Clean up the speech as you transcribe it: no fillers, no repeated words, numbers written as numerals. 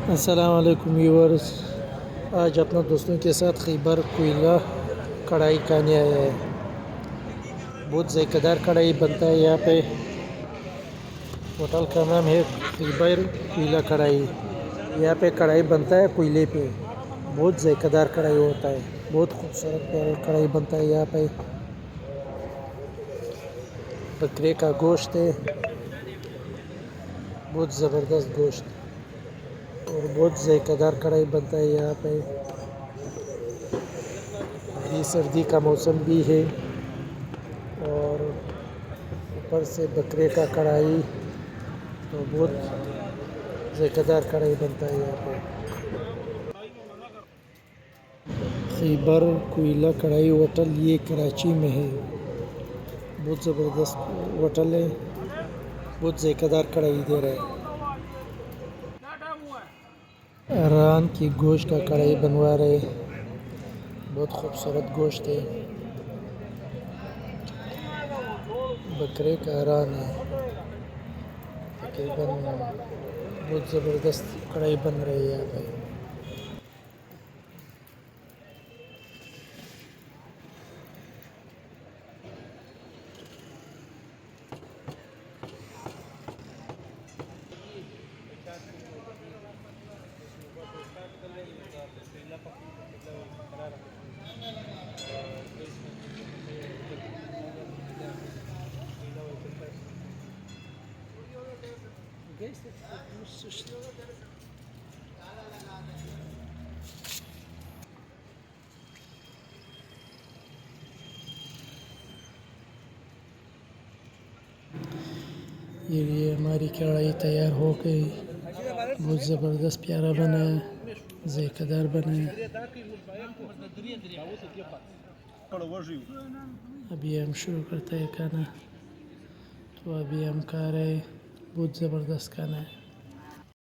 अस्सलाम वालेकुम व्यूअर्स। आज अपना दोस्तों के साथ खैबर कोयला कढ़ाई खाने आया है। बहुत ज़ायकेदार कढ़ाई बनता है यहाँ पे। होटल का नाम है खैबर कोयला कढ़ाई। यहाँ पे कढ़ाई बनता है कोयले पे। बहुत ज़ायकेदार कढ़ाई होता है। बहुत खूबसूरत प्यारा कढ़ाई बनता है यहाँ पे। बकरे का गोश्त है, बहुत ज़बरदस्त गोश्त और बहुत ज़ायकेदार कढ़ाई बनता है यहाँ पे। अभी सर्दी का मौसम भी है और ऊपर से बकरे का कढ़ाई, तो बहुत ज़ायकेदार कढ़ाई बनता है यहाँ पे। खैबर कोयला कढ़ाई होटल ये कराची में है। बहुत ज़बरदस्त होटल है। बहुत ज़ायकेदार कढ़ाई दे रहा है। रान की गोश्त का कढ़ाई बनवा रहे। बहुत खूबसूरत गोश्त है। बकरे का रान है। तकरीबन बहुत ज़बरदस्त कढ़ाई बन रही है यहाँ पे। ये हमारी कढ़ाई तैयार हो गई। बहुत ज़बरदस्त प्यारा बना है, ज़ायकेदार बना है। अभी हम शुरू करते हैं खाना। तो अभी हम खा रहे हैं। बहुत ज़बरदस्त खाना है।